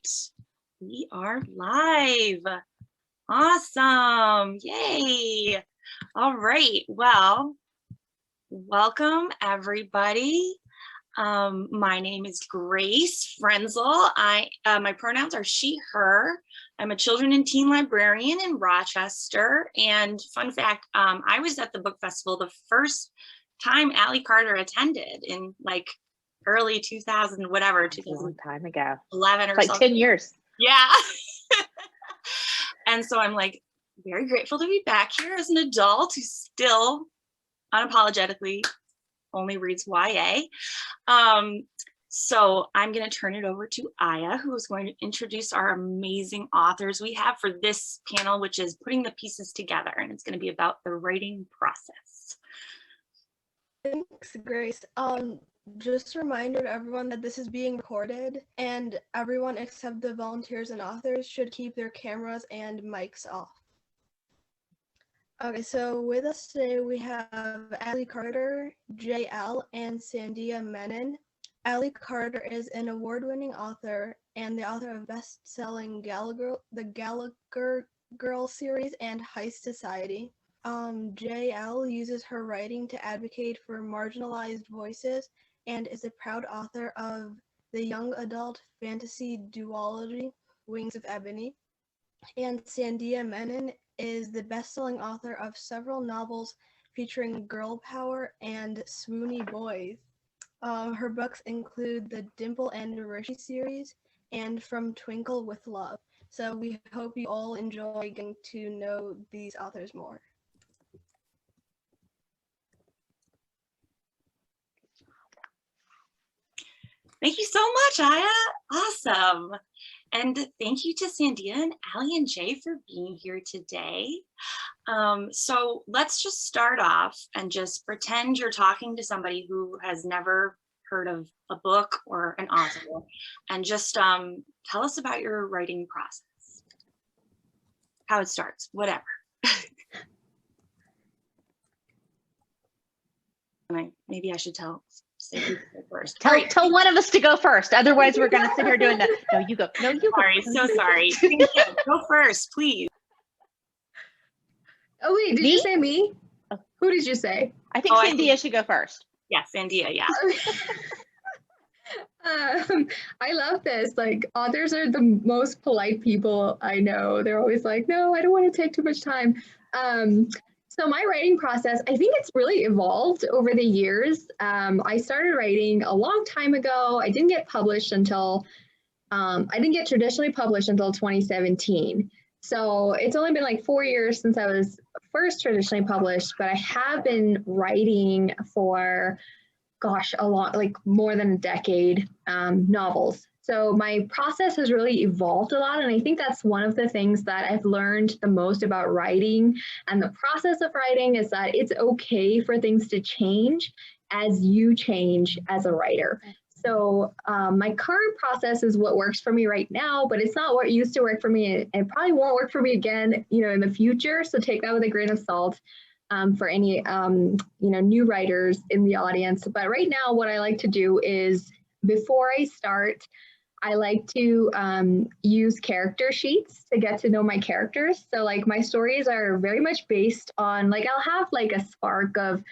right, we are live. Awesome, yay. All right, well, welcome everybody. My name is Grace Frenzel. My pronouns are she, her. I'm a children and teen librarian in Rochester. And fun fact, I was at the book festival the first time Elle Carter attended in like early 2000, whatever, 2000. A long time ago. 11 or like something. 10 years. Yeah. And so I'm like very grateful to be back here as an adult who still unapologetically only reads YA. So I'm going to turn it over to Aya, who is going to introduce our amazing authors we have for this panel, which is putting the pieces together, and it's going to be about the writing process. Thanks, Grace. Just a reminder to everyone that this is being recorded, and everyone except the volunteers and authors should keep their cameras and mics off. Okay, so with us today we have Elle Carter, Elle, and Sandhya Menon. Elle Carter is an award-winning author and the author of best-selling the Gallagher Girl series and Heist Society. Elle uses her writing to advocate for marginalized voices and is a proud author of the young adult fantasy duology Wings of Ebony. And Sandhya Menon is the best-selling author of several novels featuring girl power and swoony boys. Her books include the Dimple and Rishi series and From Twinkle with Love. So we hope you all enjoy getting to know these authors more. Thank you so much, Aya. Awesome. And thank you to Sandhya and Ali and Jay for being here today. So let's just start off and just pretend you're talking to somebody who has never heard of a book or an author, and just tell us about your writing process, how it starts, whatever. Maybe I should tell Sandhya first. Tell one of us to go first. Otherwise, we're going to sit here doing that. No, you go. No, you sorry, go. So sorry. Go first, please. Oh, wait, did you say me? Oh. Who did you say? I think Sandhya should go first. Yeah, Sandhya, yeah. I love this. Like, authors are the most polite people I know. They're always like, no, I don't want to take too much time. So my writing process, I think it's really evolved over the years. I started writing a long time ago. I didn't get published until, I didn't get traditionally published until 2017. So it's only been like 4 years since I was first traditionally published, but I have been writing for, gosh, a lot, like more than a decade, novels. So my process has really evolved a lot. And I think that's one of the things that I've learned the most about writing and the process of writing is that it's okay for things to change as you change as a writer. So my current process is what works for me right now, but it's not what used to work for me. And probably won't work for me again, in the future. So take that with a grain of salt for any, new writers in the audience. But right now, what I like to do is before I start, I like to use character sheets to get to know my characters. So like my stories are very much based on, like I'll have like a spark of,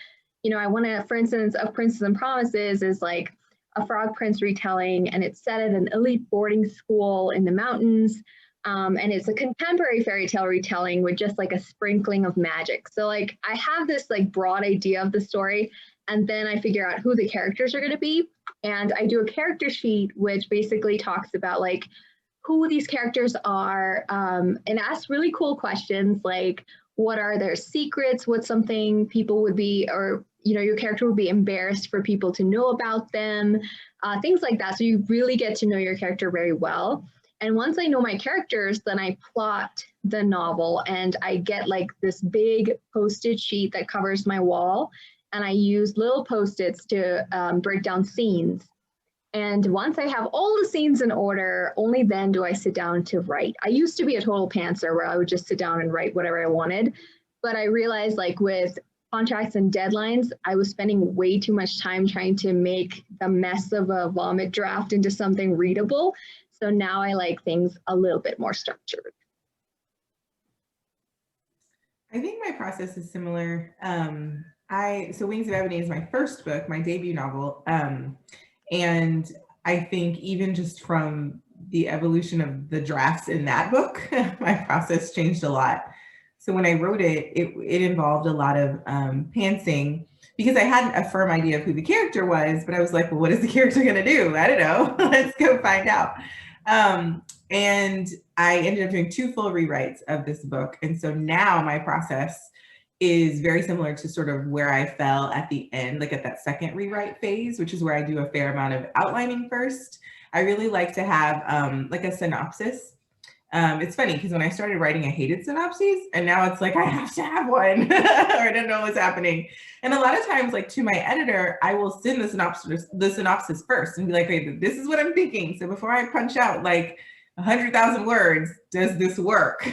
I want to, for instance, of Princes and Promises is like a Frog Prince retelling, and it's set at an elite boarding school in the mountains. And it's a contemporary fairy tale retelling with just like a sprinkling of magic. So like I have this like broad idea of the story, and then I figure out who the characters are going to be. And I do a character sheet, which basically talks about like who these characters are, and ask really cool questions like, what are their secrets? What's something people would be, or, your character would be embarrassed for people to know about them, things like that. So you really get to know your character very well. And once I know my characters, then I plot the novel and I get like this big Post-it sheet that covers my wall. And I use little Post-its to break down scenes. And once I have all the scenes in order, only then do I sit down to write. I used to be a total pantser where I would just sit down and write whatever I wanted. But I realized like with contracts and deadlines, I was spending way too much time trying to make the mess of a vomit draft into something readable. So now I like things a little bit more structured. I think my process is similar. So Wings of Ebony is my first book, my debut novel. And I think even just from the evolution of the drafts in that book, my process changed a lot. So when I wrote it, it involved a lot of pantsing because I hadn't a firm idea of who the character was, but I was like, well, what is the character gonna do? I don't know, let's go find out. And I ended up doing 2 full rewrites of this book. And so now my process is very similar to sort of where I fell at the end, like at that second rewrite phase, which is where I do a fair amount of outlining first. I really like to have like a synopsis. It's funny because when I started writing, I hated synopses, and now it's like I have to have one or I don't know what's happening. And a lot of times, like to my editor, I will send the synopsis first and be like, hey, this is what I'm thinking. So before I punch out like 100,000 words, does this work?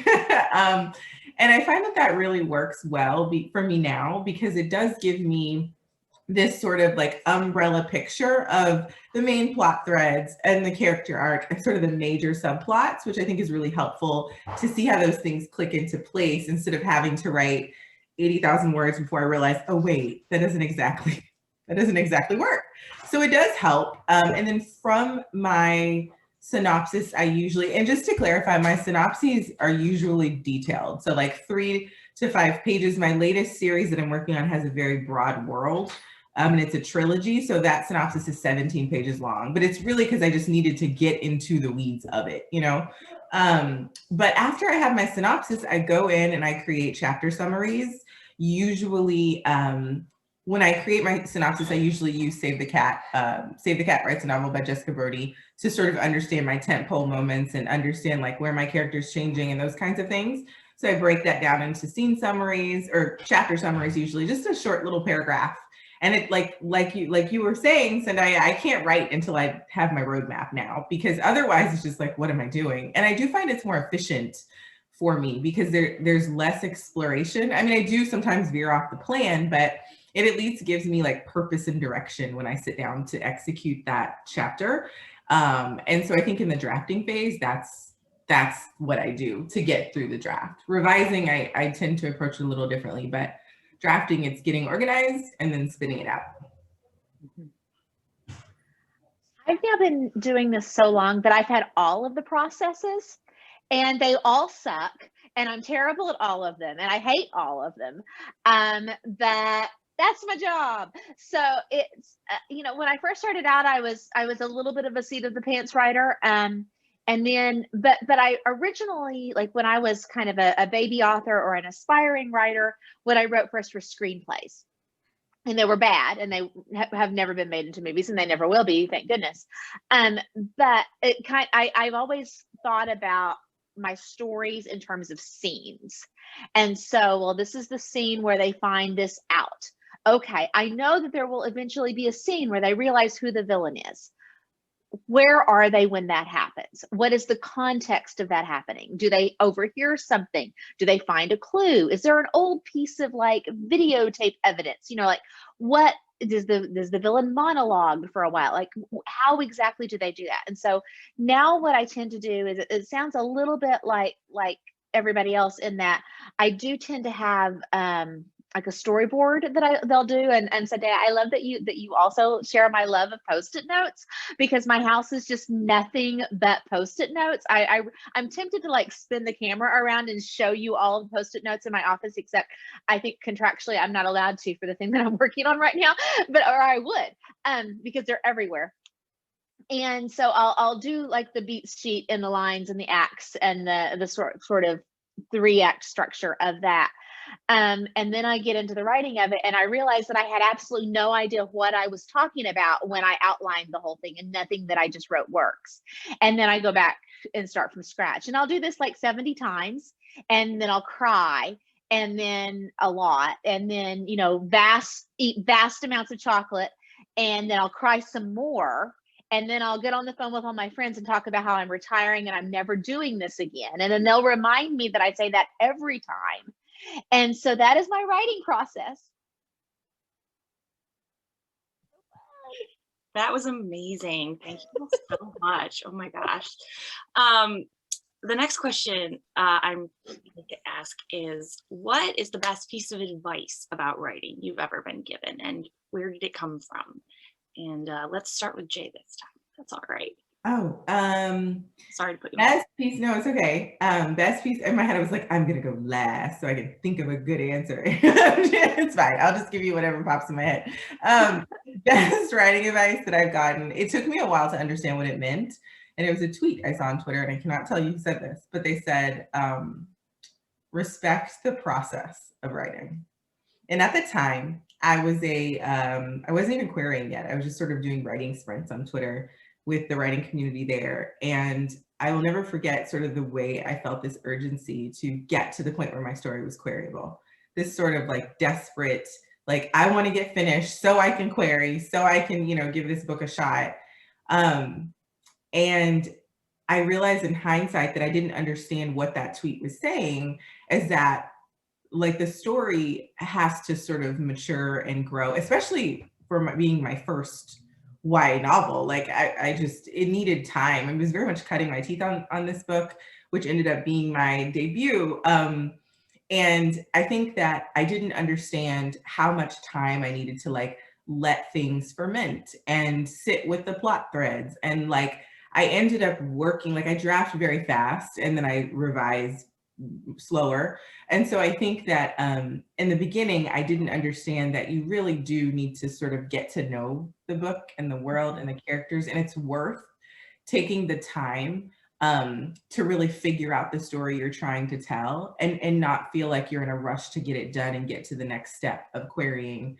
And I find that that really works well for me now because it does give me this sort of like umbrella picture of the main plot threads and the character arc and sort of the major subplots, which I think is really helpful to see how those things click into place instead of having to write 80,000 words before I realize, oh wait, that doesn't exactly work. So it does help. And then from my synopsis, I usually, and just to clarify, my synopses are usually detailed. So like 3 to 5 pages. My latest series that I'm working on has a very broad world. And it's a trilogy, so that synopsis is 17 pages long, but it's really because I just needed to get into the weeds of it, you know? But after I have my synopsis, I go in and I create chapter summaries. Usually, when I create my synopsis, I usually use Save the Cat Writes a Novel by Jessica Brody to sort of understand my tentpole moments and understand like where my character's changing and those kinds of things. So I break that down into scene summaries or chapter summaries, usually just a short little paragraph. And it like you were saying, Sandhya, I can't write until I have my roadmap now, because otherwise it's just like, what am I doing? And I do find it's more efficient for me because there's less exploration. I mean, I do sometimes veer off the plan, but it at least gives me like purpose and direction when I sit down to execute that chapter. And so I think in the drafting phase, that's what I do to get through the draft. Revising, I tend to approach it a little differently, but drafting, it's getting organized and then spinning it out. I've now been doing this so long that I've had all of the processes and they all suck and I'm terrible at all of them and I hate all of them. That's my job. So it's, you know, when I first started out, I was a little bit of a seat of the pants writer. And then, but I originally, like when I was kind of a baby author or an aspiring writer, what I wrote first were screenplays. And they were bad and they have never been made into movies and they never will be, thank goodness. But I've always thought about my stories in terms of scenes. And so, well, this is the scene where they find this out. Okay, I know that there will eventually be a scene where they realize who the villain is. Where are they when that happens? What is the context of that happening? Do they overhear something? Do they find a clue? Is there an old piece of like videotape evidence? You know, like what does the villain monologue for a while? Like how exactly do they do that? And so now what I tend to do is it sounds a little bit like everybody else in that I do tend to have like a storyboard that they'll do. And Sandhya, I love that you also share my love of Post-it notes, because my house is just nothing but Post-it notes. I'm tempted to like spin the camera around and show you all of the Post-it notes in my office, except I think contractually I'm not allowed to for the thing that I'm working on right now, or I would, because they're everywhere. And so I'll do like the beat sheet and the lines and the acts and the sort of 3-act structure of that. And then I get into the writing of it and I realized that I had absolutely no idea what I was talking about when I outlined the whole thing, and nothing that I just wrote works. And then I go back and start from scratch, and I'll do this like 70 times, and then I'll cry, and then a lot, and then, you know, eat vast amounts of chocolate, and then I'll cry some more. And then I'll get on the phone with all my friends and talk about how I'm retiring and I'm never doing this again. And then they'll remind me that I say that every time. And so that is my writing process. That was amazing. Thank you so much. Oh my gosh. The next question I'm going to ask is, what is the best piece of advice about writing you've ever been given, and where did it come from? And let's start with Jay this time. That's all right. Oh, Sorry to put you on. best piece. No, it's okay. Best piece in my head, I was like, I'm gonna go last so I can think of a good answer. It's fine. I'll just give you whatever pops in my head. Best writing advice that I've gotten. It took me a while to understand what it meant. And it was a tweet I saw on Twitter, and I cannot tell you who said this, but they said, respect the process of writing. And at the time, I wasn't even querying yet. I was just sort of doing writing sprints on Twitter with the writing community there. And I will never forget sort of the way I felt this urgency to get to the point where my story was queryable. This sort of like desperate, like, I want to get finished so I can query, so I can, give this book a shot. And I realized in hindsight that I didn't understand what that tweet was saying, is that like the story has to sort of mature and grow, especially for being my first YA novel. Like it needed time. I was very much cutting my teeth on this book, which ended up being my debut. And I think that I didn't understand how much time I needed to like let things ferment and sit with the plot threads. And like, I ended up working, like I drafted very fast and then I revised slower. And so I think that in the beginning, I didn't understand that you really do need to sort of get to know the book and the world and the characters, and it's worth taking the time to really figure out the story you're trying to tell, and not feel like you're in a rush to get it done and get to the next step of querying,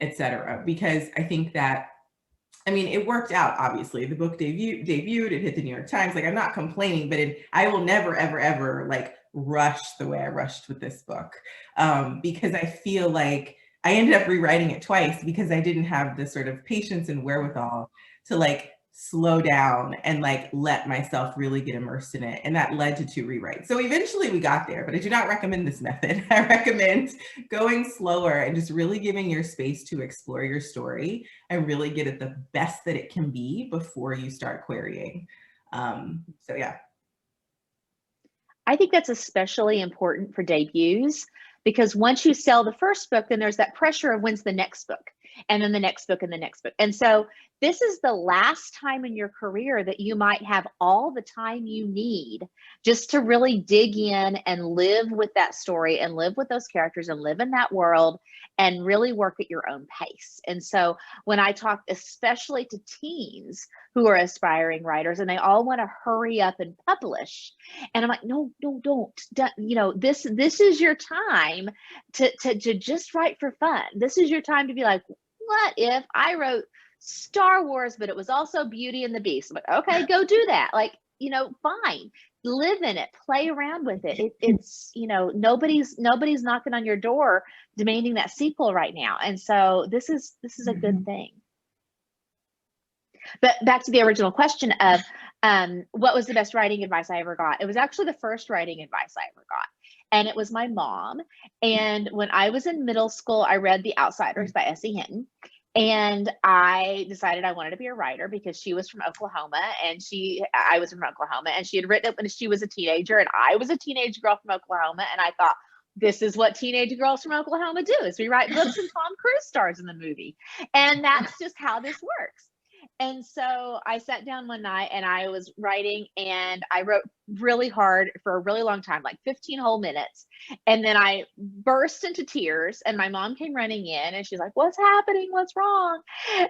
etc. Because I think that, I mean, it worked out, obviously. The book debuted, it hit the New York Times. Like, I'm not complaining, but I will never, ever, ever like rush the way I rushed with this book. Because I feel like I ended up rewriting it twice because I didn't have the sort of patience and wherewithal to like slow down and like let myself really get immersed in it. And that led to 2 rewrites. So eventually we got there, but I do not recommend this method. I recommend going slower and just really giving your space to explore your story and really get it the best that it can be before you start querying. So yeah. I think that's especially important for debuts, because once you sell the first book, then there's that pressure of when's the next book, and then the next book and the next book. And so this is the last time in your career that you might have all the time you need just to really dig in and live with that story and live with those characters and live in that world and really work at your own pace. And so when I talk especially to teens who are aspiring writers and they all want to hurry up and publish, and I'm like, no, don't. This is your time to just write for fun. This is your time to be like, what if I wrote Star Wars, but it was also Beauty and the Beast? I'm like, okay, go do that. Like, fine, live in it, play around with it. It's nobody's knocking on your door demanding that sequel right now. And so this is a good thing. But back to the original question of what was the best writing advice I ever got? It was actually the first writing advice I ever got. And it was my mom. And when I was in middle school, I read The Outsiders by S.E. Hinton. And I decided I wanted to be a writer because she was from Oklahoma and I was from Oklahoma, and she had written it when she was a teenager and I was a teenage girl from Oklahoma. And I thought, this is what teenage girls from Oklahoma do, is we write books and Tom Cruise stars in the movie. And that's just how this works. And so I sat down one night and I was writing, and I wrote really hard for a really long time, like 15 whole minutes. And then I burst into tears, and my mom came running in and she's like, what's happening? What's wrong?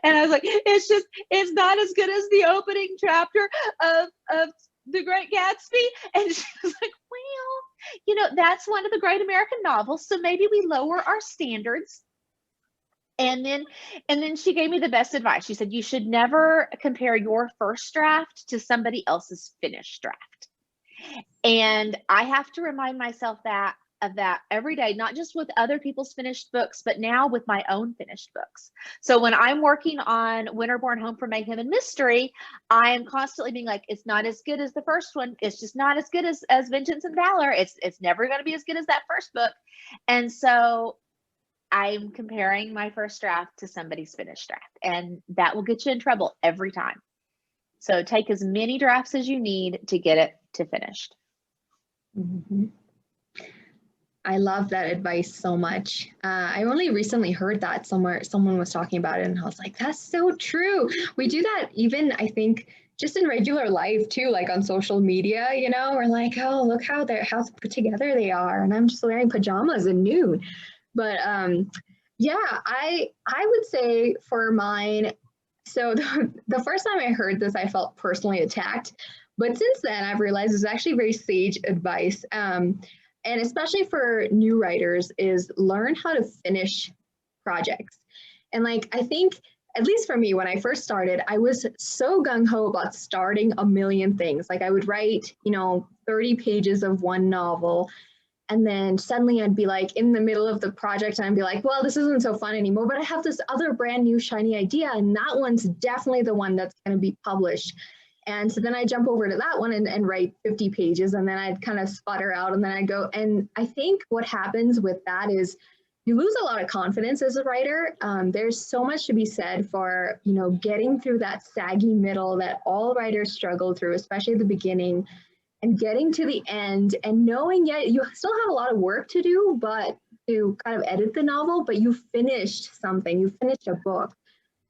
And I was like, it's not as good as the opening chapter of The Great Gatsby. And she was like, well, that's one of the great American novels, so maybe we lower our standards. And then she gave me the best advice. She said, you should never compare your first draft to somebody else's finished draft. And I have to remind myself of that every day, not just with other people's finished books, but now with my own finished books. So when I'm working on Winterborn Home for Mayhem and Mystery, I am constantly being like, it's not as good as the first one. It's just not as good as Vengeance and Valor. It's never going to be as good as that first book. And so I'm comparing my first draft to somebody's finished draft, and that will get you in trouble every time. So take as many drafts as you need to get it to finished. Mm-hmm. I love that advice so much. I only recently heard that somewhere, someone was talking about it, and I was like, that's so true. We do that even, I think, just in regular life too, like on social media, you know, we're like, oh, look how put together they are. And I'm just wearing pajamas and nude. But yeah, I would say for mine, so the first time I heard this, I felt personally attacked. But since then, I've realized it's actually very sage advice. And especially for new writers, is learn how to finish projects. And like, I think, at least for me, when I first started, I was so gung-ho about starting a million things. Like I would write, 30 pages of one novel, and then suddenly I'd be like in the middle of the project and I'd be like, well, this isn't so fun anymore, but I have this other brand new shiny idea, and that one's definitely the one that's going to be published. And so then I jump over to that one and write 50 pages, and then I'd kind of sputter out, and then I go. And I think what happens with that is you lose a lot of confidence as a writer. There's so much to be said for, getting through that saggy middle that all writers struggle through, especially at the beginning, and getting to the end and knowing, you still have a lot of work to do, but to kind of edit the novel, but you finished something, you finished a book.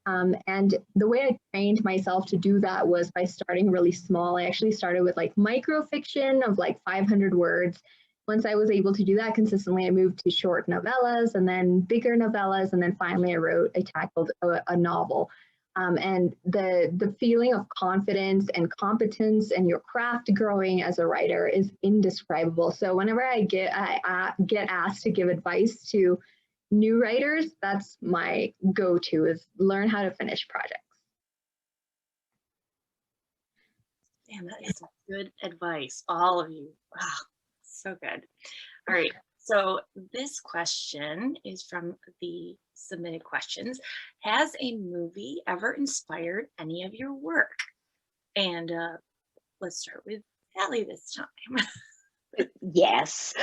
And the way I trained myself to do that was by starting really small. I actually started with like microfiction of like 500 words. Once I was able to do that consistently, I moved to short novellas and then bigger novellas. And then finally I tackled a novel. And the feeling of confidence and competence and your craft growing as a writer is indescribable. So whenever I get asked to give advice to new writers, that's my go-to, is learn how to finish projects. Damn, that is good advice, all of you. Wow, so good. All right, so this question is from the submitted questions. Has a movie ever inspired any of your work? And let's start with Elle this time. Yes.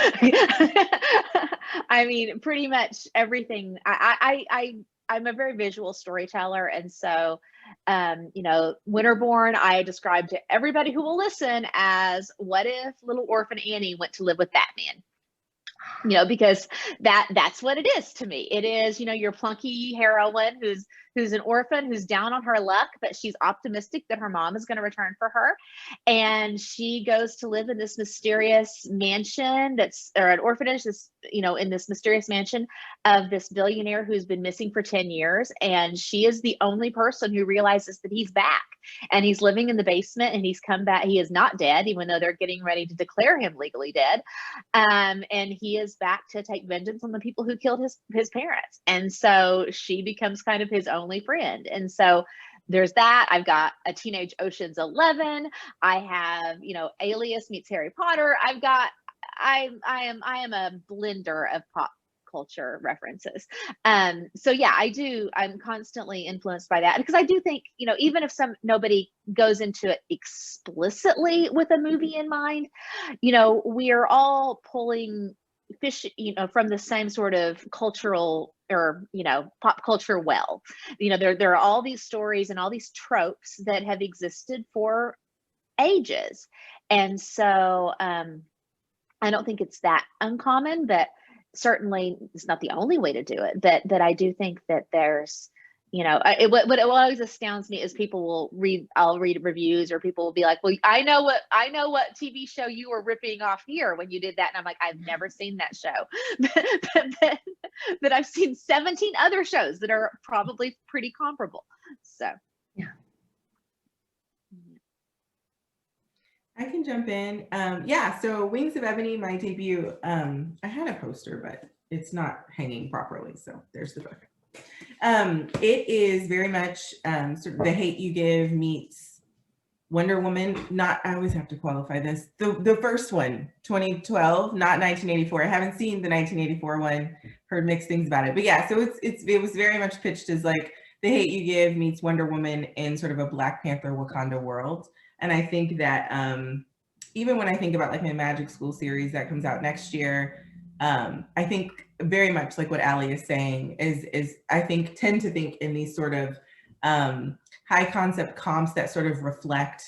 I mean, pretty much everything. I'm a very visual storyteller. And so, Winterborn, I describe to everybody who will listen as, what if little orphan Annie went to live with Batman? Because that's what it is to me. It is, your plunky heroine who's an orphan, who's down on her luck, but she's optimistic that her mom is going to return for her. And she goes to live in this mysterious mansion or an orphanage, in this mysterious mansion of this billionaire who's been missing for 10 years. And she is the only person who realizes that he's back, and he's living in the basement, and he's come back. He is not dead, even though they're getting ready to declare him legally dead. And he is back to take vengeance on the people who killed his parents. And so she becomes kind of his only friend. And so there's that. I've got a teenage Ocean's 11. I have, Alias meets Harry Potter. I am a blender of pop culture references. So yeah, I'm constantly influenced by that, because I do think, even if nobody goes into it explicitly with a movie in mind, we are all pulling fish, from the same sort of cultural or, pop culture well. There are all these stories and all these tropes that have existed for ages. And so I don't think it's that uncommon, but certainly it's not the only way to do it. That I do think that there's, what always astounds me is I'll read reviews, or people will be like, well, I know what TV show you were ripping off here when you did that. And I'm like, I've never seen that show, but I've seen 17 other shows that are probably pretty comparable. So, yeah. I can jump in. So Wings of Ebony, my debut, I had a poster, but it's not hanging properly. So there's the book. It is very much sort of The Hate U Give meets Wonder Woman. I always have to qualify this. The first one, 2012, not 1984. I haven't seen the 1984 one, heard mixed things about it. But yeah, so it was very much pitched as like The Hate U Give meets Wonder Woman in sort of a Black Panther Wakanda world. And I think that even when I think about like my Magic School series that comes out next year, I think very much like what Allie is saying is I think tend to think in these sort of high concept comps that sort of reflect,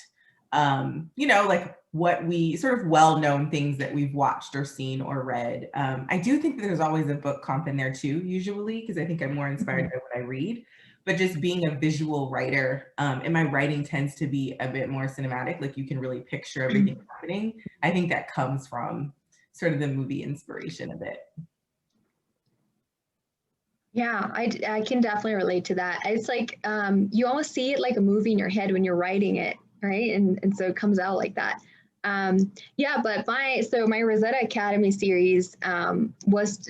like what we sort of well-known things that we've watched or seen or read. I do think that there's always a book comp in there too, usually, because I think I'm more inspired by what I read. But just being a visual writer, and my writing tends to be a bit more cinematic, like you can really picture everything happening. I think that comes from sort of the movie inspiration a bit. Yeah, I can definitely relate to that. It's like you almost see it like a movie in your head when you're writing it, right? And so it comes out like that. Yeah, but my Rosetta Academy series was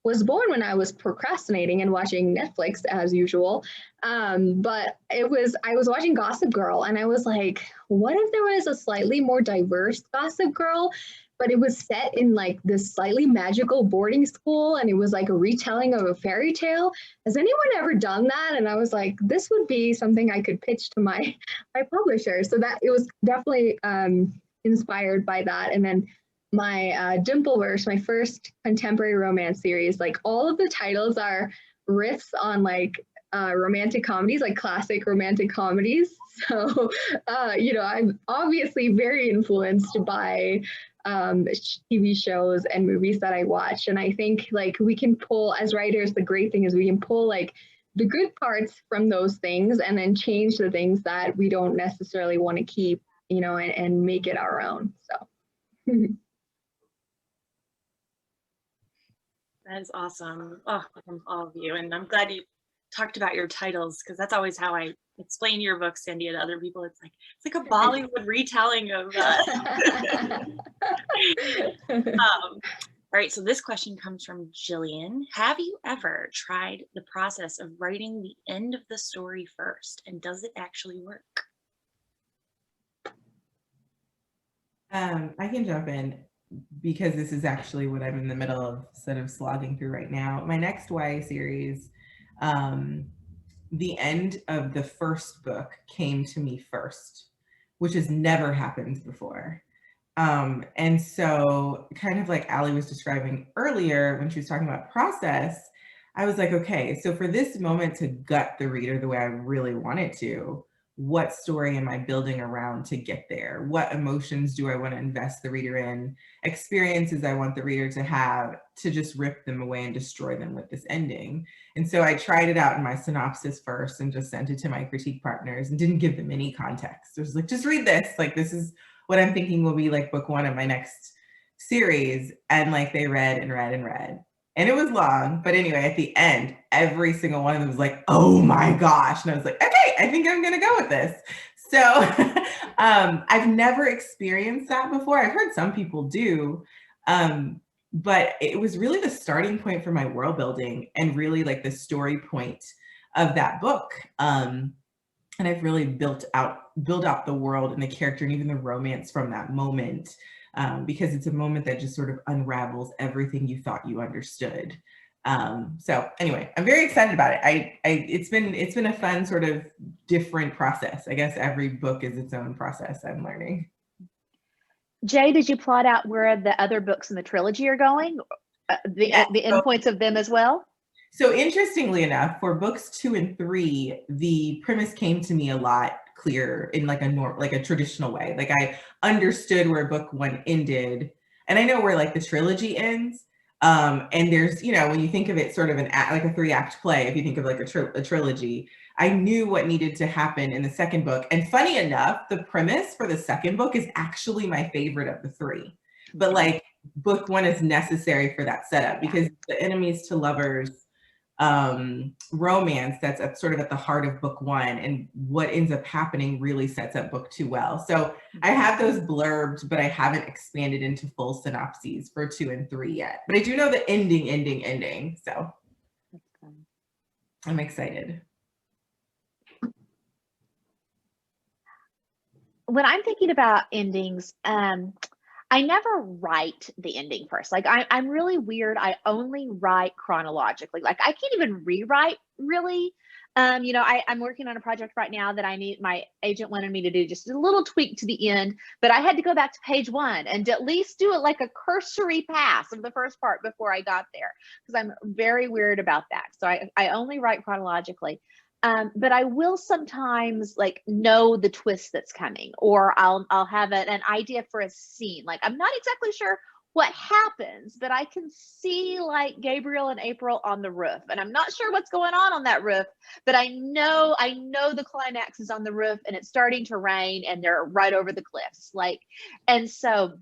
was born when I was procrastinating and watching Netflix as usual. But I was watching Gossip Girl, and I was like, what if there was a slightly more diverse Gossip Girl? But it was set in like this slightly magical boarding school, and it was like a retelling of a fairy tale. Has anyone ever done that? And I was like, this would be something I could pitch to my publisher. So that it was definitely inspired by that. And then my Dimpleverse, my first contemporary romance series, like all of the titles are riffs on like romantic comedies, like classic romantic comedies. So, I'm obviously very influenced by TV shows and movies that I watch. And I think like we can pull, as writers, the great thing is we can pull like the good parts from those things and then change the things that we don't necessarily want to keep, and make it our own. So. That is awesome. Oh, from all of you. And I'm glad you talked about your titles, because that's always how I explain your book, Sandhya, to other people. It's like a Bollywood retelling of all right, so this question comes from Jillian. Have you ever tried the process of writing the end of the story first, and does it actually work? I can jump in because this is actually what I'm in the middle of sort of slogging through right now. My next YA series, the end of the first book came to me first, which has never happened before. And so kind of like Allie was describing earlier when she was talking about process, I was like, okay, so for this moment to gut the reader the way I really wanted to, what story am I building around to get there? What emotions do I want to invest the reader in? Experiences I want the reader to have to just rip them away and destroy them with this ending. And so I tried it out in my synopsis first and just sent it to my critique partners and didn't give them any context. It was like, just read this. Like, this is what I'm thinking will be like book one of my next series. And like they read and read and read. And it was long, but anyway, at the end, every single one of them was like, oh my gosh. And I was like, okay, I think I'm gonna go with this. So I've never experienced that before. I've heard some people do, but it was really the starting point for my world building and really like the story point of that book. And I've really built out the world and the character and even the romance from that moment. Because it's a moment that just sort of unravels everything you thought you understood. So anyway, I'm very excited about it. It's been a fun sort of different process. I guess every book is its own process, I'm learning. Jay, did you plot out where the other books in the trilogy are going? The endpoints of them as well? So interestingly enough, for books 2 and 3, the premise came to me a lot clearer in like a traditional way. Like I understood where book 1 ended, and I know where like the trilogy ends. And there's, when you think of it sort of like a 3-act play, if you think of like a trilogy, I knew what needed to happen in the second book. And funny enough, the premise for the second book is actually my favorite of the 3. But like book 1 is necessary for that setup because the enemies to lovers romance that's sort of at the heart of book 1, and what ends up happening really sets up book 2 well. So I have those blurbed, but I haven't expanded into full synopses for 2 and 3 yet. But I do know the ending. So I'm excited. When I'm thinking about endings, I never write the ending first. Like I'm really weird. I only write chronologically. Like I can't even rewrite really. You know, I'm working on a project right now that my agent wanted me to do just a little tweak to the end, but I had to go back to page 1 and at least do it like a cursory pass of the first part before I got there, because I'm very weird about that. So I only write chronologically. But I will sometimes like know the twist that's coming, or I'll have an idea for a scene. Like I'm not exactly sure what happens, but I can see like Gabriel and April on the roof, and I'm not sure what's going on that roof, but I know the climax is on the roof and it's starting to rain and they're right over the cliffs. Like, and so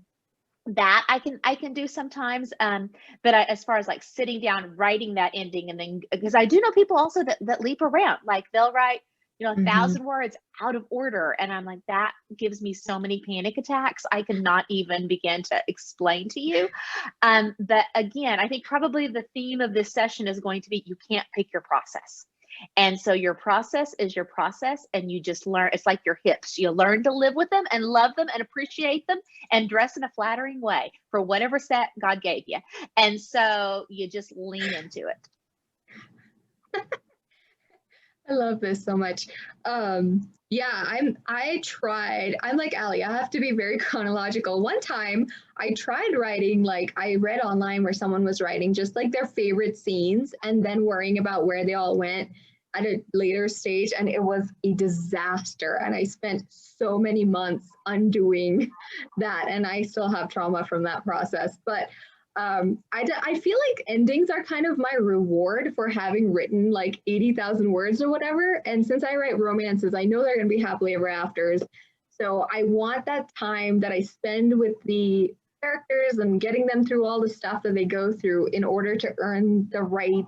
that I can do sometimes. But as far as like sitting down, writing that ending, and then, because I do know people also that leap around, like they'll write, you know, 1,000 words out of order. And I'm like, that gives me so many panic attacks. I cannot even begin to explain to you. But again, I think probably the theme of this session is going to be, you can't pick your process. And so your process is your process, and you just learn. It's like your hips. You learn to live with them and love them and appreciate them and dress in a flattering way for whatever set God gave you. And so you just lean into it. I love this so much. Yeah, I'm like Allie, I have to be very chronological. One time I tried writing, like I read online where someone was writing just like their favorite scenes and then worrying about where they all went at a later stage, and it was a disaster. And I spent so many months undoing that, and I still have trauma from that process. But I feel like endings are kind of my reward for having written like 80,000 words or whatever. And since I write romances, I know they're going to be happily ever afters. So I want that time that I spend with the characters and getting them through all the stuff that they go through in order to earn the right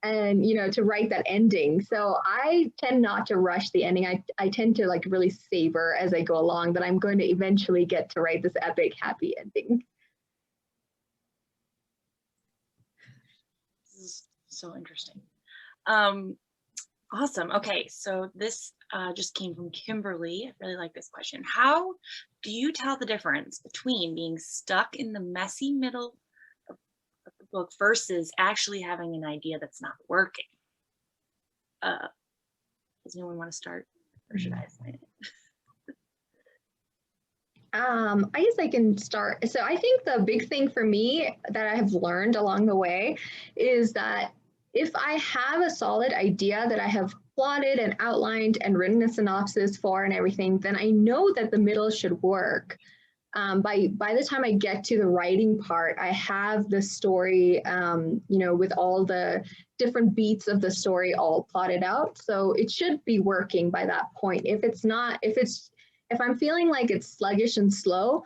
and, you know, to write that ending. So I tend not to rush the ending. I tend to like really savor as I go along that I'm going to eventually get to write this epic happy ending. So interesting. Awesome. Okay, so this just came from Kimberly. I really like this question. How do you tell the difference between being stuck in the messy middle of the book versus actually having an idea that's not working? Does anyone want to start, or should I explain it? I guess I can start. So I think the big thing for me that I have learned along the way is that if I have a solid idea that I have plotted and outlined and written a synopsis for and everything, then I know that the middle should work. By the time I get to the writing part, I have the story, you know, with all the different beats of the story all plotted out. So it should be working by that point. If I'm feeling like it's sluggish and slow,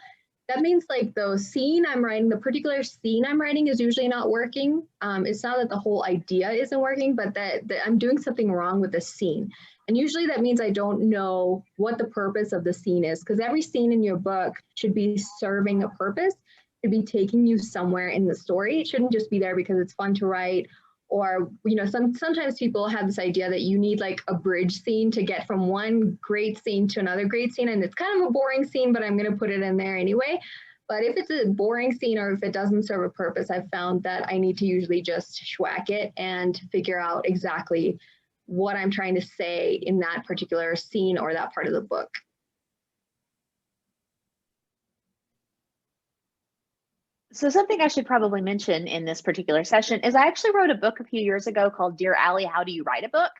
that means like the particular scene I'm writing is usually not working. It's not that the whole idea isn't working, but that I'm doing something wrong with the scene. And usually that means I don't know what the purpose of the scene is, because every scene in your book should be serving a purpose, should be taking you somewhere in the story. It shouldn't just be there because it's fun to write. Or, you know, sometimes people have this idea that you need like a bridge scene to get from one great scene to another great scene. And it's kind of a boring scene, but I'm going to put it in there anyway. But if it's a boring scene or if it doesn't serve a purpose, I've found that I need to usually just schwack it and figure out exactly what I'm trying to say in that particular scene or that part of the book. So something I should probably mention in this particular session is I actually wrote a book a few years ago called Dear Allie, How Do You Write a Book?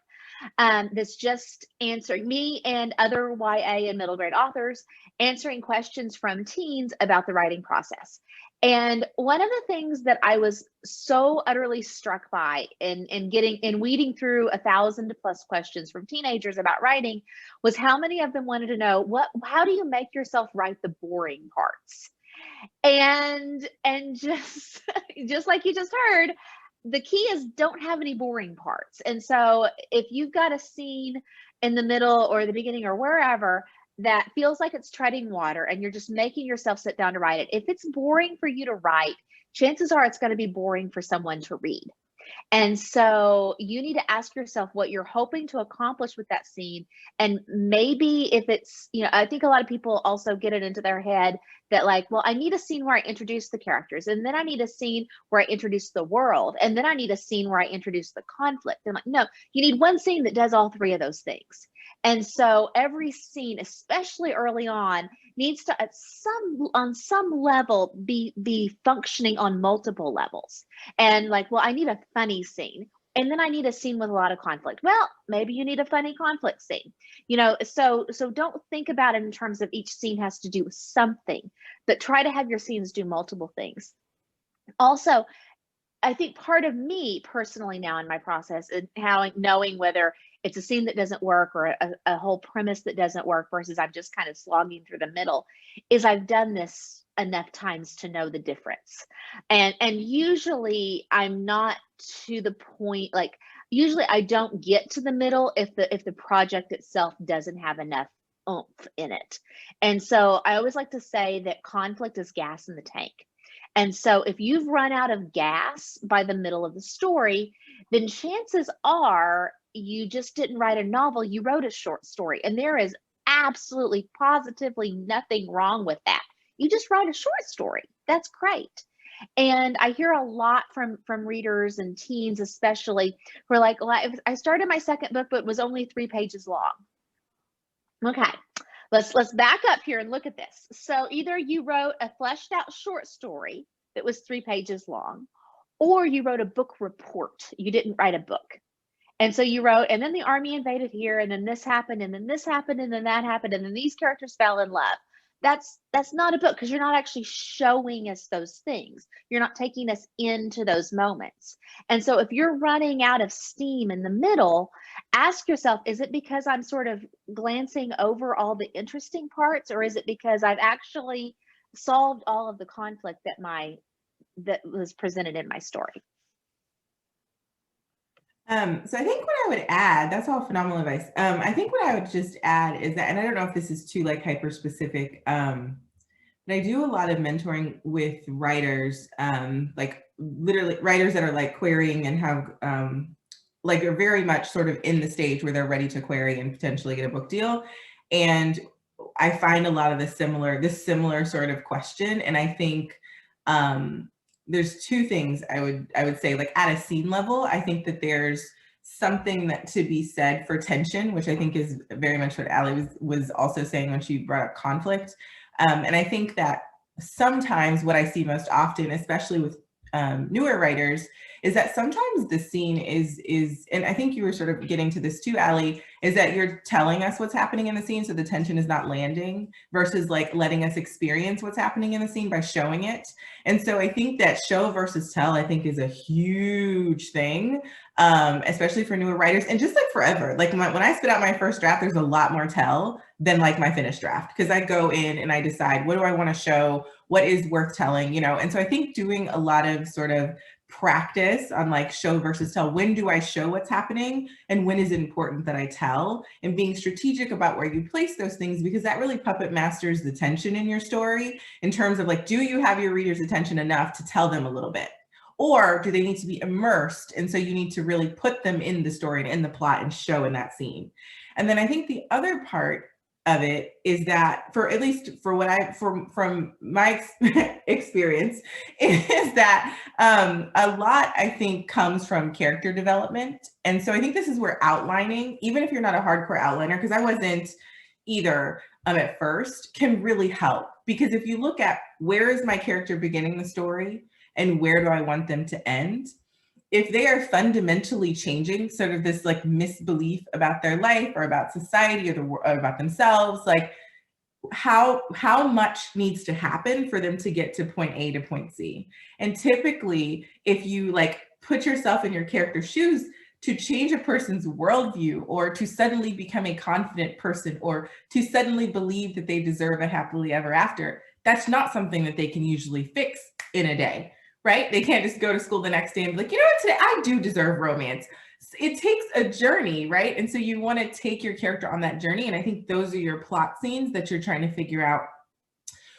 That's just answering me and other YA and middle grade authors answering questions from teens about the writing process. And one of the things that I was so utterly struck by in weeding through 1,000+ questions from teenagers about writing was how many of them wanted to know how do you make yourself write the boring parts? And just like you just heard, the key is don't have any boring parts. And so if you've got a scene in the middle or the beginning or wherever that feels like it's treading water and you're just making yourself sit down to write it, if it's boring for you to write, chances are it's going to be boring for someone to read. And so you need to ask yourself what you're hoping to accomplish with that scene. And maybe if it's, I think a lot of people also get it into their head that like, well, I need a scene where I introduce the characters, and then I need a scene where I introduce the world, and then I need a scene where I introduce the conflict. And like, no, you need one scene that does all three of those things. And so every scene, especially early on, needs to on some level be functioning on multiple levels. And like, well, I need a funny scene, and then I need a scene with a lot of conflict. Well, maybe you need a funny conflict scene. So don't think about it in terms of each scene has to do with something, but try to have your scenes do multiple things. Also, I think part of me personally now in my process and how knowing whether it's a scene that doesn't work or a whole premise that doesn't work versus I'm just kind of slogging through the middle is I've done this enough times to know the difference. And usually I'm not to the point, like usually I don't get to the middle if the project itself doesn't have enough oomph in it. And so I always like to say that conflict is gas in the tank. And so if you've run out of gas by the middle of the story, then chances are you just didn't write a novel, you wrote a short story. And there is absolutely positively nothing wrong with that. You just write a short story. That's great. And I hear a lot from readers and teens especially who are like, well, I started my second book, but it was only 3 pages long. Okay. Let's back up here and look at this. So either you wrote a fleshed out short story that was 3 pages long, or you wrote a book report. You didn't write a book. And so you wrote, and then the army invaded here, and then this happened, and then this happened, and then that happened, and then these characters fell in love. That's not a book because you're not actually showing us those things. You're not taking us into those moments. And so if you're running out of steam in the middle, ask yourself, is it because I'm sort of glancing over all the interesting parts, or is it because I've actually solved all of the conflict that was presented in my story? So I think what I would add, that's all phenomenal advice. I think what I would just add is that, and I don't know if this is too like hyper specific, but I do a lot of mentoring with writers, like literally writers that are like querying and have like are very much sort of in the stage where they're ready to query and potentially get a book deal. And I find a lot of this similar sort of question. And I think there's 2 things I would say, like at a scene level, I think that there's something that to be said for tension, which I think is very much what Elle was also saying when she brought up conflict. And I think that sometimes what I see most often, especially with newer writers, is that sometimes the scene is, and I think you were sort of getting to this too, Elle, is that you're telling us what's happening in the scene, so the tension is not landing, versus like letting us experience what's happening in the scene by showing it. And so I think that show versus tell, I think, is a huge thing, especially for newer writers, and just like forever. Like when I spit out my first draft, there's a lot more tell than like my finished draft, because I go in and I decide, what do I want to show? What is worth telling, And so I think doing a lot of sort of practice on like show versus tell. When do I show what's happening, and when is it important that I tell? And being strategic about where you place those things, because that really puppet masters the tension in your story in terms of like, do you have your reader's attention enough to tell them a little bit? Or do they need to be immersed? And so you need to really put them in the story and in the plot and show in that scene. And then I think the other part of it is that, for at least for what from my experience, is that a lot, I think, comes from character development. And so I think this is where outlining, even if you're not a hardcore outliner, because I wasn't either at first, can really help. Because if you look at where is my character beginning the story and where do I want them to end, if they are fundamentally changing sort of this like misbelief about their life or about society or about themselves, like how much needs to happen for them to get to point A to point C? And typically, if you like put yourself in your character's shoes, to change a person's worldview, or to suddenly become a confident person, or to suddenly believe that they deserve a happily ever after, that's not something that they can usually fix in a day. Right? They can't just go to school the next day and be like, you know what, today I do deserve romance. It takes a journey, right? And so you want to take your character on that journey. And I think those are your plot scenes that you're trying to figure out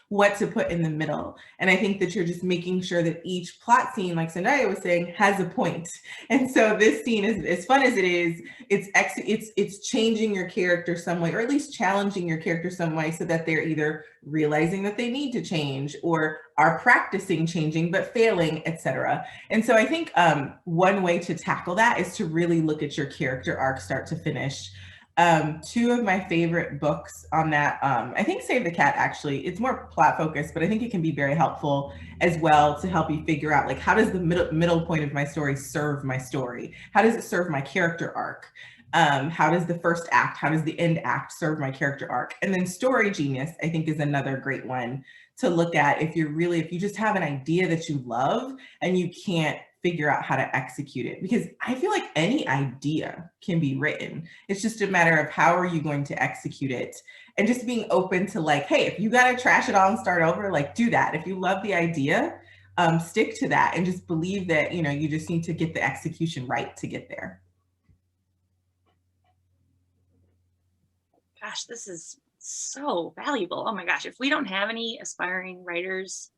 what to put in the middle. And I think that you're just making sure that each plot scene, like Sandhya was saying, has a point. And so this scene is, as fun as it is, it's changing your character some way, or at least challenging your character some way, so that they're either realizing that they need to change or are practicing changing but failing, etc. And so I think one way to tackle that is to really look at your character arc start to finish. Two of my favorite books on that, I think Save the Cat, actually, it's more plot focused, but I think it can be very helpful as well to help you figure out, like, how does the middle point of my story serve my story? How does it serve my character arc? How does the first act, how does the end act serve my character arc? And then Story Genius, I think, is another great one to look at if you just have an idea that you love and you can't figure out how to execute it, because I feel like any idea can be written. It's just a matter of how are you going to execute it, and just being open to, like, hey, if you got to trash it all and start over, like, do that. If you love the idea, stick to that, and just believe that, you know, you just need to get the execution right to get there. Gosh, this is so valuable. Oh my gosh, if we don't have any aspiring writers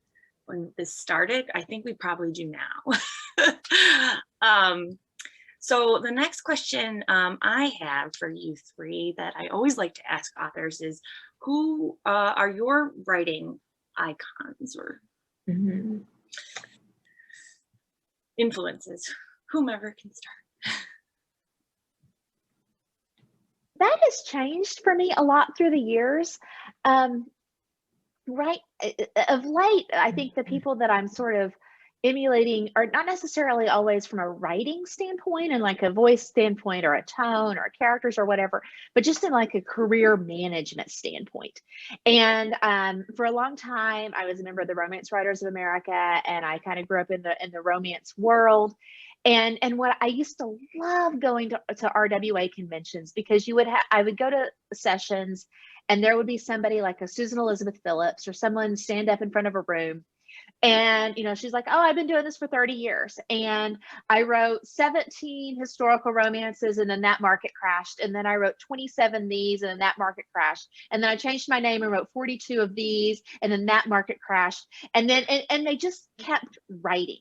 when this started, I think we probably do now. So the next question I have for you three that I always like to ask authors is, who are your writing icons or influences? Whomever can start. That has changed for me a lot through the years. Right, of late, I think the people that I'm sort of emulating are not necessarily always from a writing standpoint and like a voice standpoint or a tone or characters or whatever, but just in like a career management standpoint. And for a long time, I was a member of the Romance Writers of America, and I kind of grew up in the romance world. And what I used to love going to RWA conventions, because I would go to sessions and there would be somebody like a Susan Elizabeth Phillips or someone stand up in front of a room. And, you know, she's like, oh, I've been doing this for 30 years. And I wrote 17 historical romances, and then that market crashed. And then I wrote 27 these, and then that market crashed. And then I changed my name and wrote 42 of these, and then that market crashed. And then, and they just kept writing.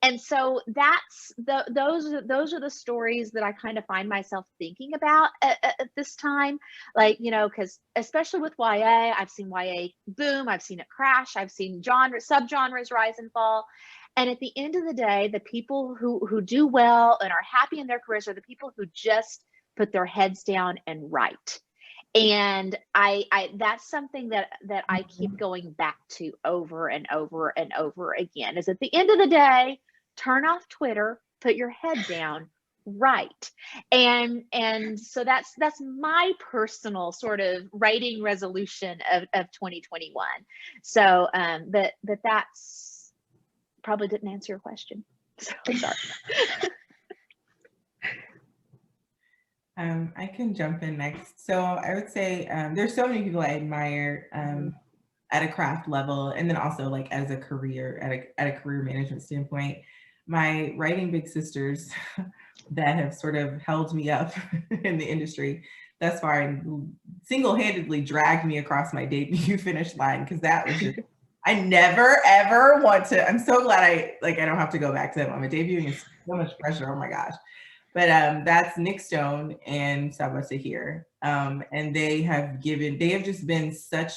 And so those are the stories that I kind of find myself thinking about at this time. Like, you know, because especially with YA, I've seen YA boom, I've seen it crash, I've seen subgenres rise and fall. And at the end of the day, the people who do well and are happy in their careers are the people who just put their heads down and write. And I that's something that I keep going back to over and over and over again, is at the end of the day, turn off Twitter, put your head down, write. And so that's my personal sort of writing resolution of 2021. So but that's probably didn't answer your question. So sorry. I can jump in next. So I would say there's so many people I admire at a craft level, and then also like as a career, at a career management standpoint. My writing big sisters that have sort of held me up in the industry thus far and single-handedly dragged me across my debut finish line, because that was just, I never ever want to. I'm so glad I don't have to go back to them. I'm debuting, is so much pressure. Oh my gosh. But that's Nick Stone and Sandhya Tahir. And they have just been such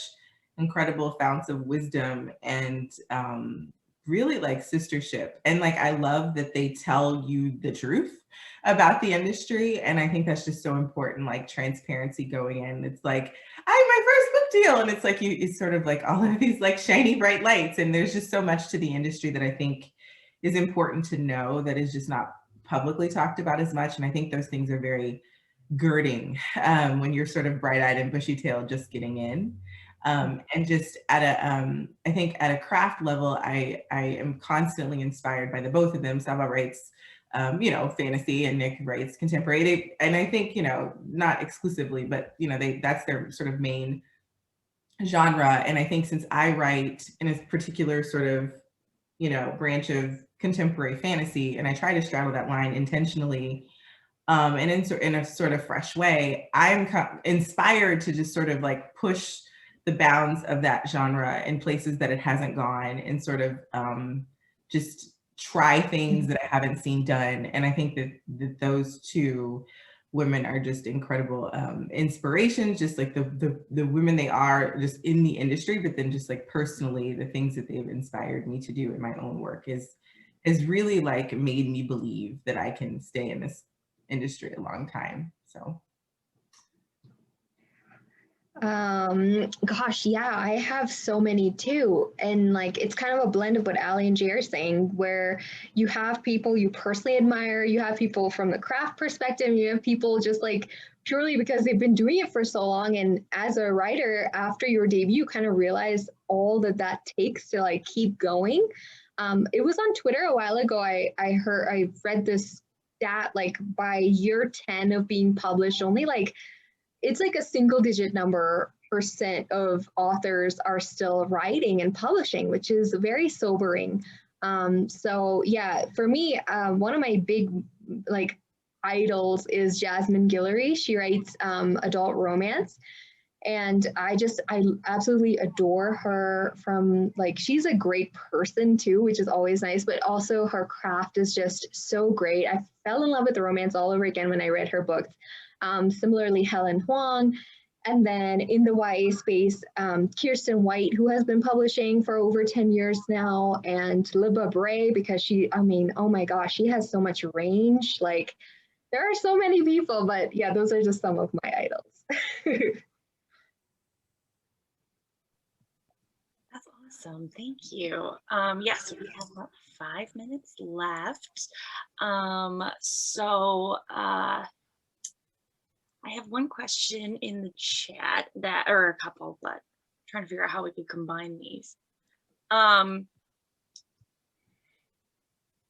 incredible founts of wisdom and really like sistership. And like, I love that they tell you the truth about the industry. And I think that's just so important, like transparency going in. It's like, I have my first book deal. And it's like, it's sort of like all of these like shiny bright lights. And there's just so much to the industry that I think is important to know that is just not publicly talked about as much. And I think those things are very girding when you're sort of bright-eyed and bushy-tailed just getting in. And just at I think at a craft level, I am constantly inspired by the both of them. Sandhya writes, fantasy, and Nick writes contemporary. And I think, not exclusively, but, that's their sort of main genre. And I think since I write in a particular sort of, branch of contemporary fantasy, and I try to straddle that line intentionally, and in a sort of fresh way, I'm inspired to just sort of like push the bounds of that genre in places that it hasn't gone, and sort of just try things that I haven't seen done. And I think that those two women are just incredible inspirations, just like the women they are just in the industry, but then just like personally, the things that they've inspired me to do in my own work is really like made me believe that I can stay in this industry a long time. So. Gosh, yeah, I have so many too. And like, it's kind of a blend of what Ali and Jay are saying, where you have people you personally admire, you have people from the craft perspective, you have people just like purely because they've been doing it for so long. And as a writer, after your debut, you kind of realize all that takes to like keep going. It was on Twitter a while ago. I read this stat, like by year 10 of being published, only like it's like a single digit % of authors are still writing and publishing, which is very sobering. So yeah, for me, one of my big like idols is Jasmine Guillory. She writes adult romance. And I absolutely adore her from like, she's a great person too, which is always nice, but also her craft is just so great. I fell in love with the romance all over again when I read her books. Similarly, Helen Huang. And then in the YA space, Kirsten White, who has been publishing for over 10 years now, and Libba Bray, because she, I mean, oh my gosh, she has so much range. Like, there are so many people, but yeah, those are just some of my idols. That's awesome. Thank you. Yes, we have about 5 minutes left. I have one question in the chat that, or a couple, but I'm trying to figure out how we could combine these.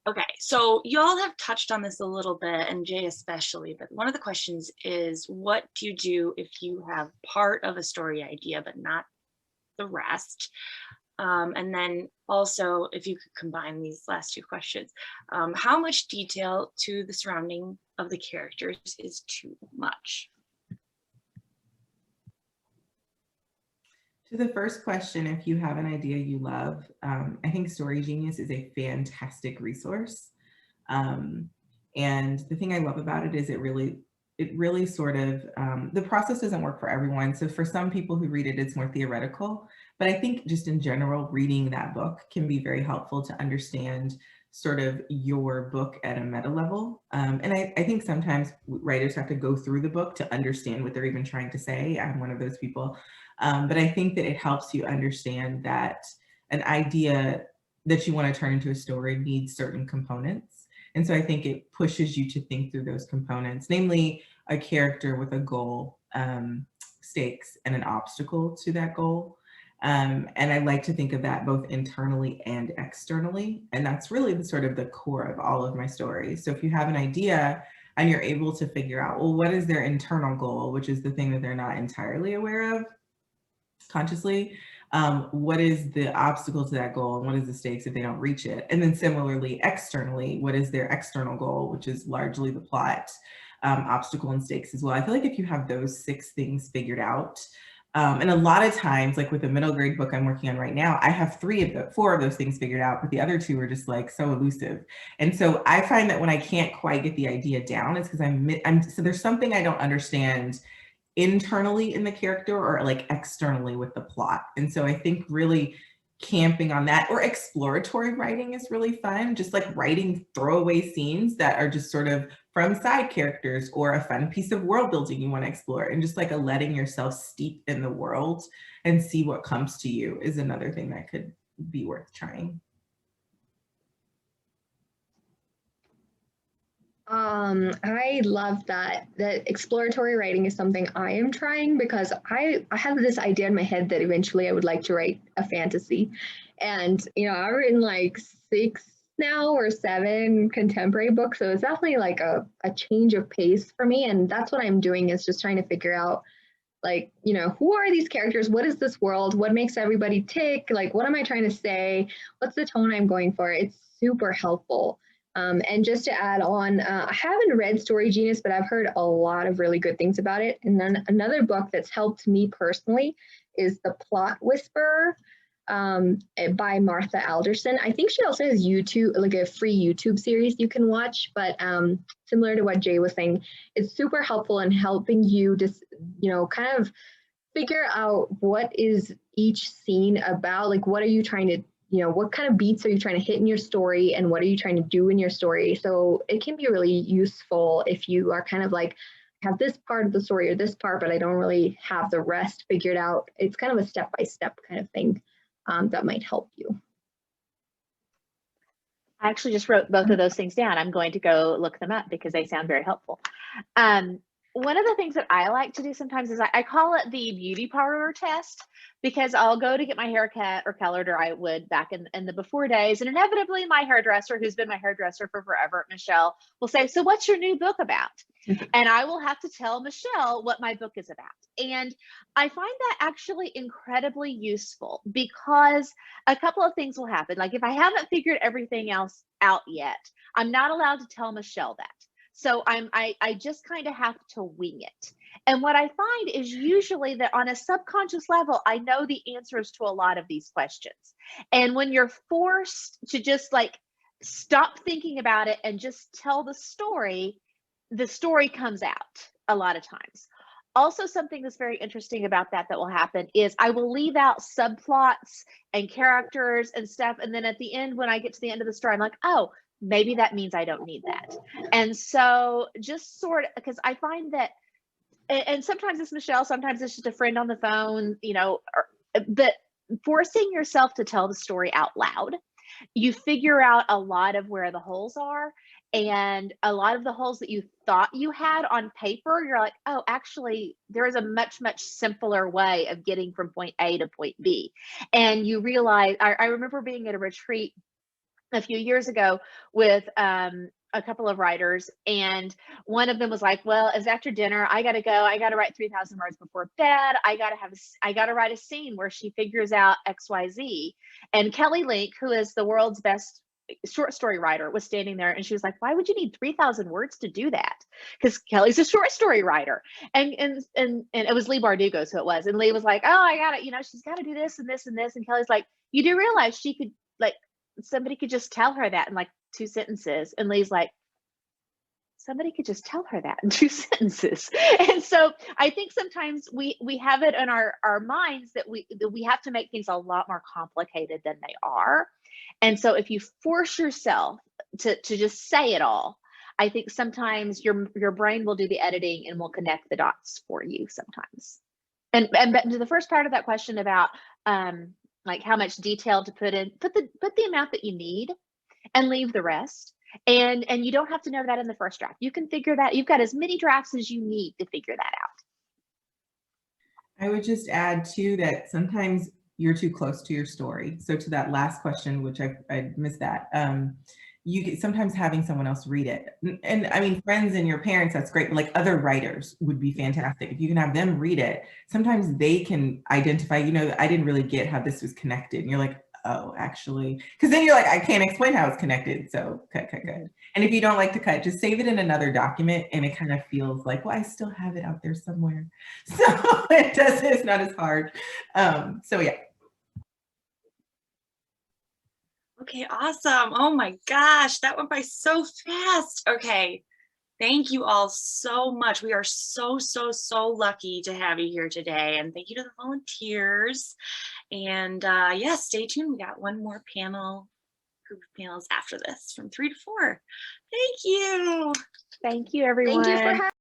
Okay, so y'all have touched on this a little bit, and Jay especially, but one of the questions is, what do you do if you have part of a story idea, but not the rest? And then also, if you could combine these last two questions, how much detail to the surrounding of the characters is too much? To the first question, if you have an idea you love, I think Story Genius is a fantastic resource. And the thing I love about it is it really sort of, the process doesn't work for everyone. So for some people who read it, it's more theoretical. But I think just in general, reading that book can be very helpful to understand sort of your book at a meta level. And I think sometimes writers have to go through the book to understand what they're even trying to say. I'm one of those people. But I think that it helps you understand that an idea that you want to turn into a story needs certain components. And so I think it pushes you to think through those components, namely a character with a goal, stakes, and an obstacle to that goal. And I like to think of that both internally and externally. And that's really the sort of the core of all of my stories. So if you have an idea and you're able to figure out, well, what is their internal goal, which is the thing that they're not entirely aware of consciously, what is the obstacle to that goal, and what is the stakes if they don't reach it? And then similarly, externally, what is their external goal, which is largely the plot, obstacle and stakes as well. I feel like if you have those 6 things figured out, and a lot of times, like with the middle grade book I'm working on right now, I have 4 of those things figured out, but the other 2 are just like so elusive. And so I find that when I can't quite get the idea down, it's because so there's something I don't understand internally in the character or like externally with the plot. And so I think really camping on that, or exploratory writing, is really fun. Just like writing throwaway scenes that are just sort of from side characters, or a fun piece of world building you want to explore, and just like a letting yourself steep in the world and see what comes to you is another thing that could be worth trying. I love that exploratory writing is something I am trying, because I have this idea in my head that eventually I would like to write a fantasy. And, you know, I've written like 6 now or 7 contemporary books. So it's definitely like a change of pace for me. And that's what I'm doing, is just trying to figure out, like, you know, who are these characters? What is this world? What makes everybody tick? Like, what am I trying to say? What's the tone I'm going for? It's super helpful. And just to add on, I haven't read Story Genius, but I've heard a lot of really good things about it. And then another book that's helped me personally is The Plot Whisperer by Martha Alderson. I think she also has YouTube, like a free YouTube series you can watch, but similar to what Jay was saying, it's super helpful in helping you just, kind of figure out what is each scene about, like what are you trying to, what kind of beats are you trying to hit in your story and what are you trying to do in your story? So it can be really useful if you are kind of like, have this part of the story or this part, but I don't really have the rest figured out. It's kind of a step-by-step kind of thing that might help you. I actually just wrote both of those things down. I'm going to go look them up because they sound very helpful. One of the things that I like to do sometimes is I call it the beauty parlor test, because I'll go to get my hair cut or colored, or I would back in the before days. And inevitably my hairdresser, who's been my hairdresser for forever, Michelle, will say, so what's your new book about? And I will have to tell Michelle what my book is about. And I find that actually incredibly useful, because a couple of things will happen. Like if I haven't figured everything else out yet, I'm not allowed to tell Michelle that. So I just kind of have to wing it. And what I find is usually that on a subconscious level, I know the answers to a lot of these questions. And when you're forced to just like stop thinking about it and just tell the story comes out a lot of times. Also, something that's very interesting about that will happen is I will leave out subplots and characters and stuff. And then at the end, when I get to the end of the story, I'm like, oh, maybe that means I don't need that. And so just sort of, because I find that, and sometimes it's Michelle, sometimes it's just a friend on the phone, but forcing yourself to tell the story out loud, you figure out a lot of where the holes are. And a lot of the holes that you thought you had on paper, you're like, oh, actually, there is a much, much simpler way of getting from point A to point B. And you realize, I remember being at a retreat a few years ago with a couple of writers, and one of them was like, well, it's after dinner, I gotta go, I gotta write 3,000 words before bed, I gotta write a scene where she figures out XYZ. And Kelly Link, who is the world's best short story writer, was standing there, and she was like, why would you need 3,000 words to do that? Because Kelly's a short story writer. And it was Lee Bardugo, so it was, and Lee was like, oh, I gotta, she's gotta do this and this and this. And Kelly's like, you do realize she could, like, somebody could just tell her that in like 2 sentences. And Lee's like, somebody could just tell her that in 2 sentences. And so I think sometimes we have it in our minds that we have to make things a lot more complicated than they are. And so if you force yourself to just say it all, I think sometimes your brain will do the editing and will connect the dots for you sometimes. And to the first part of that question about like how much detail to put in, put the amount that you need and leave the rest. And you don't have to know that in the first draft. You can figure that. You've got as many drafts as you need to figure that out. I would just add too that sometimes you're too close to your story. So to that last question, which I missed that, you get sometimes having someone else read it. And I mean, friends and your parents, that's great. But like other writers would be fantastic. If you can have them read it, sometimes they can identify, I didn't really get how this was connected. And you're like, oh, actually, because then you're like, I can't explain how it's connected. So cut. And if you don't like to cut, just save it in another document. And it kind of feels like, well, I still have it out there somewhere. So it's not as hard. So yeah. Okay, awesome. Oh my gosh, that went by so fast. Okay, thank you all so much. We are so lucky to have you here today. And thank you to the volunteers. And yeah, stay tuned. We got one more group of panels after this from 3 to 4. Thank you. Thank you, everyone. Thank you for having